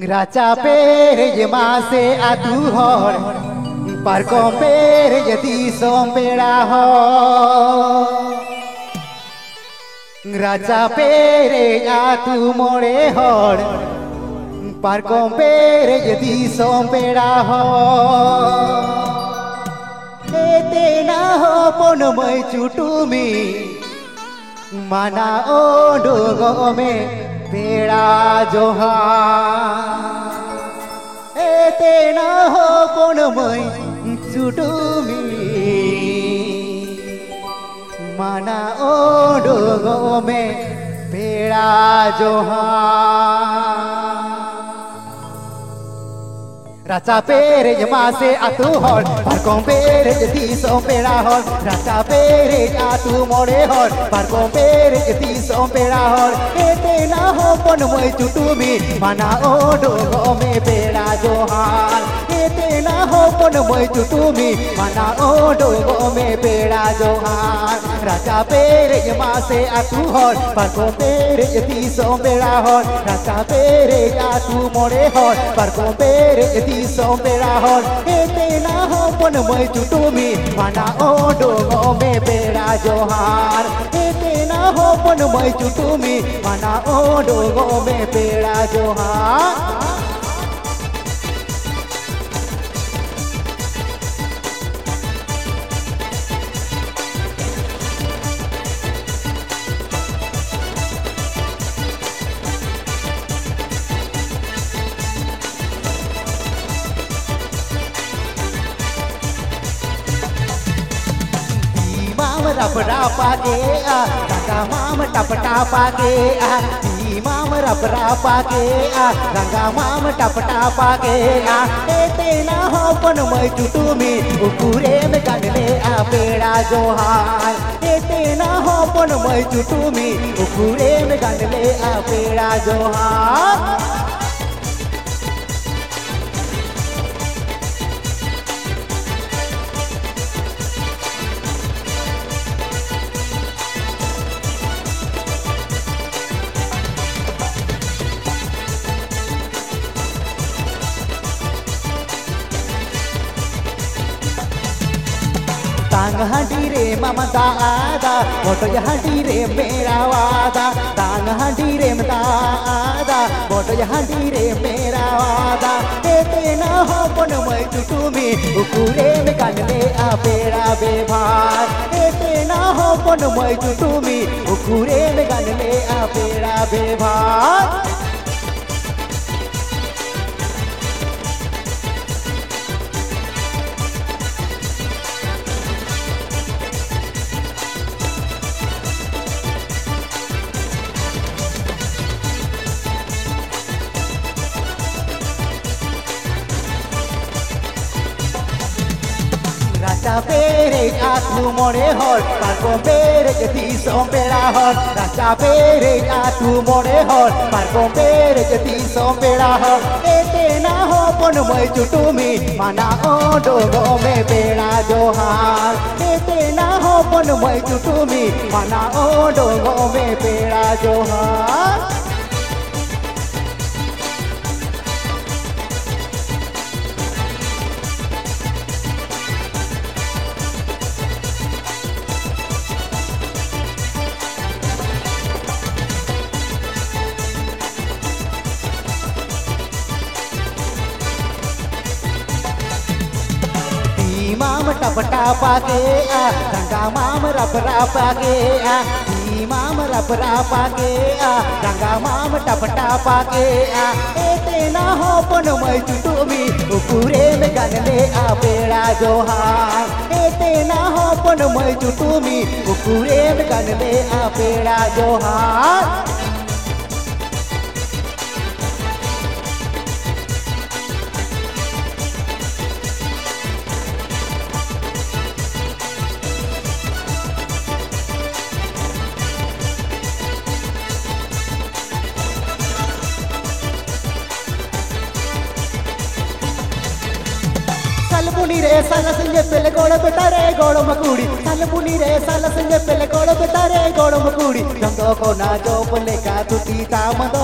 Raca pere mase atu hor parkom pere jadi sompera hor Raca pere atu more hor parkom pere jadi sompera hor Ete na ho pono mai chutumi mana ondo gome Pera Johan Ete na ho pono mai chutumi mana ondo gome Pera Johan Raca pere mase atu hor parkom pere jadi sompera hor Raca pere atu more hor parkom pere jadi sompera hor Ete na ho pono mai chutumi mana ondo gome Pera Johan Ete na ho pono mai chutumi mana ondo gome Pera Johan Raca pere mase atu hor parkom pere jadi sompera hor Raca pere atu more hor parkom pere jadi sompera hor Ete na ho pono mai chutumi mana ondo gome Pera Johan Ete na ho pono mai chutumi mana ondo gome Pera Johan Rapa ke rangga mama tapa ke di mama rapa ke rangga mama tapa ke Ete na ho pono mai chutumi ukure me ganle Pera Johan Ete na ho pono mai chutumi ukure me ganle Pera Johan Tang handire mama daada boto handire mera wada Tang handire daada boto handire mera wada Ete na ho pono mai chutumi ukure me ganle Pera bebhar Ete na ho pono mai chutumi ukure me ganle Pera bebhar Raca pere atu more hor parkom pere jadi sompera hor Raca pere atu more hor parkom pere jadi sompera hor Ete na ho pono mai chutumi mana ondo gome Pera Johan Ete na ho pono mai chutumi mana ondo gome Pera Johan Mama tapa ke rangga mama rapa ke di mama rapa ke rangga mama tapa ke Ete na ho pono mai chutumi ukure me ganle Pera Johan Ete na ho pono mai chutumi ukure me ganle Pera Johan साला संगे पेले गोड़ बेटा रे गोड़ मकुड़ी साल पुनी रे साला संगे पेले गोड़ बेटा रे गोड़ मकुड़ी रंगो को ना जो बोले का तुती तामदो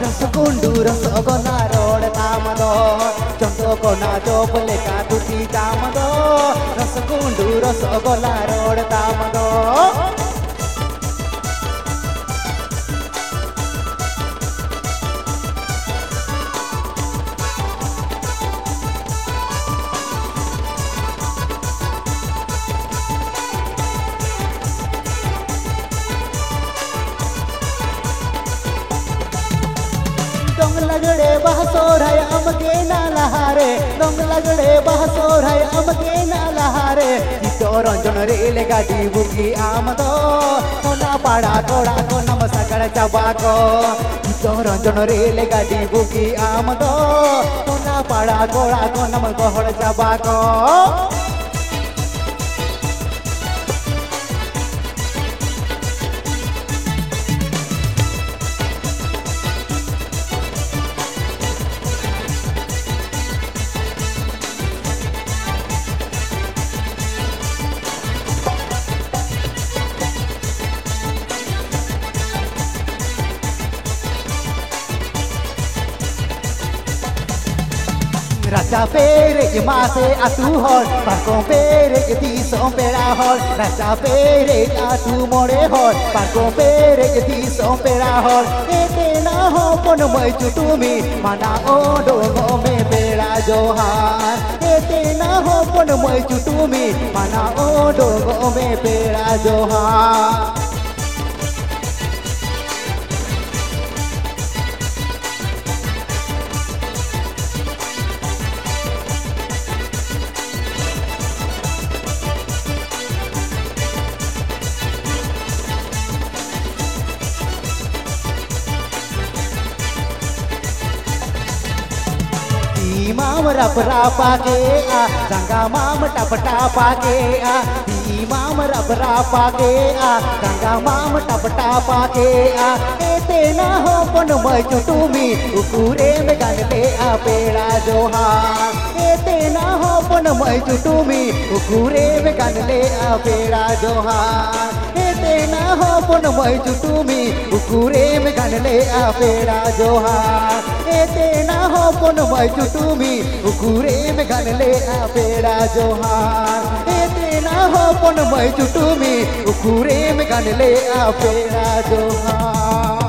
रसगुंडू रसगोला रोड तामदो चंदो को ना जो बोले का तुती तामदो रसगुंडू रसगोला रोड तामदो दंग लगड़े बहसोर है अमके नाला हारे दंग लगड़े बहसोर है अमके नाला हारे तो रंजन रेल गाड़ी बुकी आमदो कोना पाड़ा कोड़ा को नम सकड़ चबाको तो रंजन रेल गाड़ी बुकी आमदो कोना पाड़ा कोड़ा को नम गहड़ चबाको Raja pere ke mase atu hol parkon pere ke disom pera hol Raja pere atu more hol parkon pere ke disom pera hol ete na ho pon mai chutumi mana odo go me pera johan ete na ho pon mai chutumi mana odo go me pera johan Imam rap rapa ke a ranga mam tap tapa ke a Imam rap rapa ke a ranga mam tap tapa ke a ete na ho pon mai chutumi ukure me ganle a pera johan ete na ho pon mai chutumi ukure me ganle a pera johan ete na ho pon mai chutumi ukure me ganle a pera johan ete na ho pon mai chutumi ukure me ganle a pera johan ete na ho pon mai chutumi ukure me ganle a pera johan